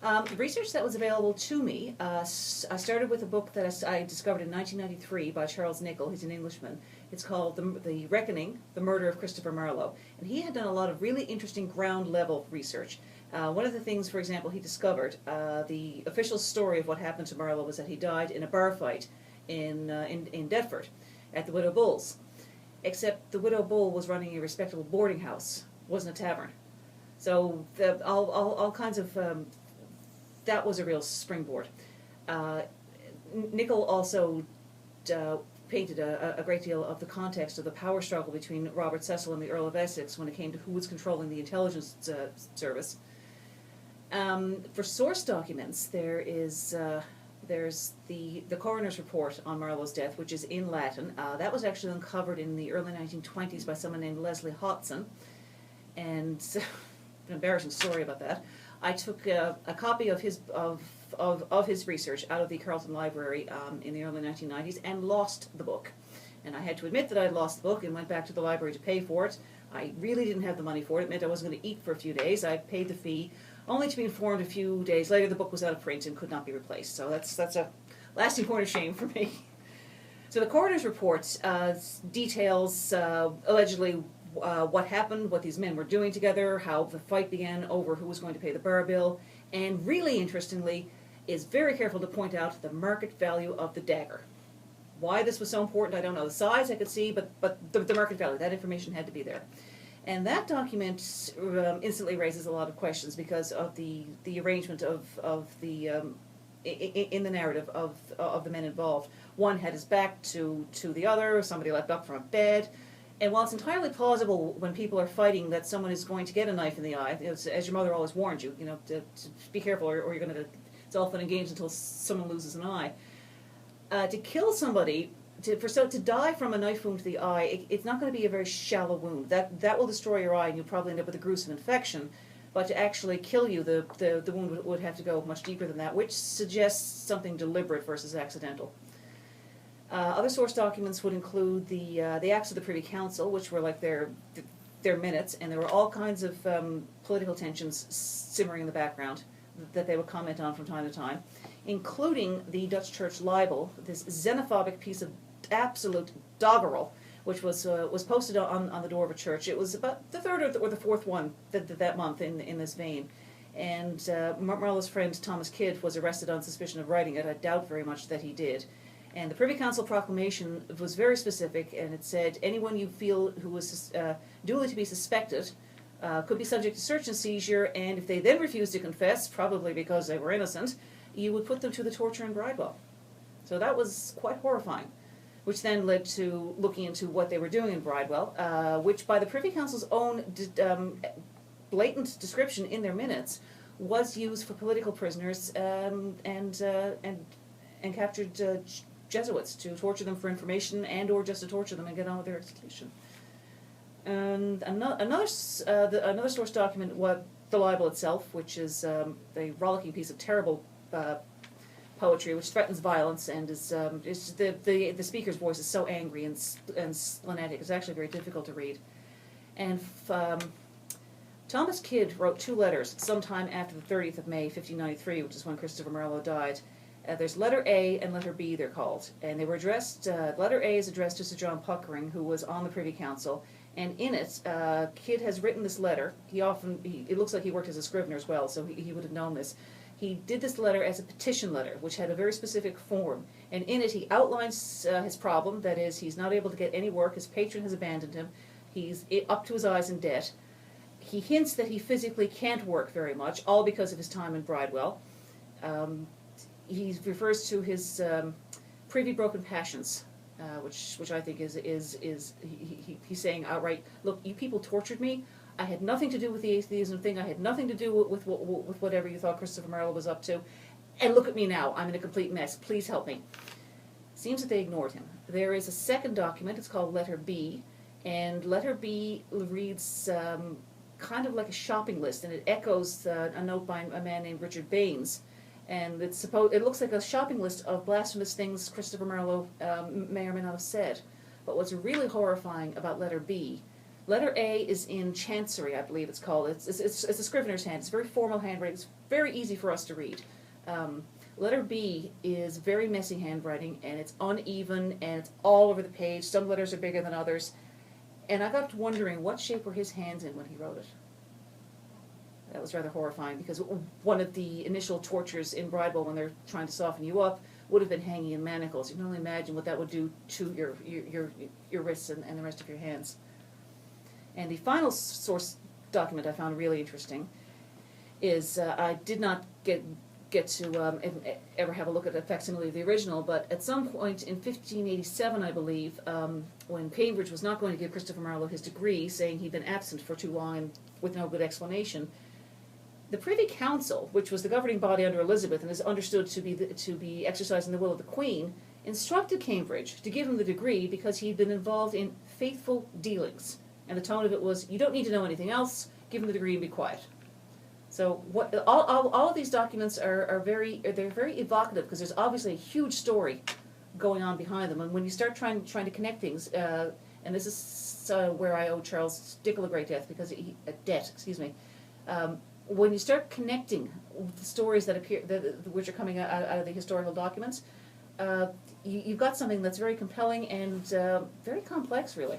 The research that was available to me, I started with a book that I discovered in 1993 by Charles Nicholl. He's an Englishman. It's called The Reckoning, The Murder of Christopher Marlowe. And he had done a lot of really interesting ground-level research. One of the things, for example, he discovered, the official story of what happened to Marlowe was that he died in a bar fight in Deptford at the Widow Bull's. Except the Widow Bull was running a respectable boarding house, wasn't a tavern. So all kinds of... that was a real springboard. Nicholl also painted a great deal of the context of the power struggle between Robert Cecil and the Earl of Essex when it came to who was controlling the intelligence service. For source documents, there's the coroner's report on Marlowe's death, which is in Latin. That was actually uncovered in the early 1920s by someone named Leslie Hodson, and an embarrassing story about that. I took a copy of his research out of the Carlton Library in the early 1990s and lost the book. And I had to admit that I had lost the book and went back to the library to pay for it. I really didn't have the money for it. It meant I wasn't going to eat for a few days. I paid the fee, only to be informed a few days later the book was out of print and could not be replaced. So that's a lasting point of shame for me. So the coroner's report details allegedly what happened, what these men were doing together, how the fight began over who was going to pay the bar bill, and really interestingly is very careful to point out the market value of the dagger. Why this was so important, I don't know. The size I could see, but the market value, that information had to be there. And that document instantly raises a lot of questions because of the arrangement of the in the narrative of the men involved. One had his back to the other, somebody leapt up from a bed. And while it's entirely plausible when people are fighting that someone is going to get a knife in the eye, as your mother always warned you, to be careful or you're going to, it's all fun and games until someone loses an eye. To kill somebody, to die from a knife wound to the eye, it's not going to be a very shallow wound. That will destroy your eye and you'll probably end up with a gruesome infection. But to actually kill you, the wound would have to go much deeper than that, which suggests something deliberate versus accidental. Other source documents would include the acts of the Privy Council, which were like their minutes, and there were all kinds of political tensions simmering in the background that they would comment on from time to time, including the Dutch Church libel, this xenophobic piece of absolute doggerel, which was posted on the door of a church. It was about the third or the fourth one that month in this vein. And Marlowe's friend Thomas Kidd was arrested on suspicion of writing it. I doubt very much that he did. And the Privy Council proclamation was very specific, and it said anyone you feel who was duly to be suspected could be subject to search and seizure, and if they then refused to confess, probably because they were innocent, you would put them to the torture in Bridewell. So that was quite horrifying, which then led to looking into what they were doing in Bridewell, which by the Privy Council's own blatant description in their minutes was used for political prisoners and captured Jesuits to torture them for information and or just to torture them and get on with their execution. And another source document was the libel itself, which is a rollicking piece of terrible poetry which threatens violence and is the speaker's voice is so angry and splenetic. It's actually very difficult to read. And Thomas Kidd wrote 2 letters sometime after the 30th of May, 1593, which is when Christopher Marlowe died. There's letter A and letter B, they're called. And they were addressed, letter A is addressed to Sir John Puckering, who was on the Privy Council. And in it, Kidd has written this letter. It looks like he worked as a scrivener as well, so he would have known this. He did this letter as a petition letter, which had a very specific form. And in it, he outlines his problem. That is, he's not able to get any work. His patron has abandoned him. He's up to his eyes in debt. He hints that he physically can't work very much, all because of his time in Bridewell. He refers to his privy broken passions, which I think is he's saying outright, look, you people tortured me. I had nothing to do with the atheism thing. I had nothing to do with whatever you thought Christopher Marlowe was up to. And look at me now. I'm in a complete mess. Please help me. Seems that they ignored him. There is a second document. It's called Letter B. And Letter B reads kind of like a shopping list, and it echoes a note by a man named Richard Baines. And it looks like a shopping list of blasphemous things Christopher Marlowe may or may not have said. But what's really horrifying about Letter B Letter A is in Chancery, I believe it's called. It's a scrivener's hand. It's very formal handwriting. It's very easy for us to read. Letter B is very messy handwriting, and it's uneven, and it's all over the page. Some letters are bigger than others. And I got wondering, what shape were his hands in when he wrote it? That was rather horrifying, because one of the initial tortures in Bridewell, when they're trying to soften you up, would have been hanging in manacles. You can only imagine what that would do to your wrists and the rest of your hands. And the final source document I found really interesting is, I did not get to ever have a look at a facsimile of the original, but at some point in 1587, I believe, when Cambridge was not going to give Christopher Marlowe his degree, saying he'd been absent for too long and with no good explanation, the Privy Council, which was the governing body under Elizabeth and is understood to be exercising the will of the Queen, instructed Cambridge to give him the degree because he'd been involved in faithful dealings. And the tone of it was, you don't need to know anything else, give him the degree and be quiet. So all of these documents are very evocative, because there's obviously a huge story going on behind them. And when you start trying to connect things, and this is where I owe Charles Dickel a great debt, when you start connecting the stories that appear, which are coming out of the historical documents, you've got something that's very compelling and very complex, really.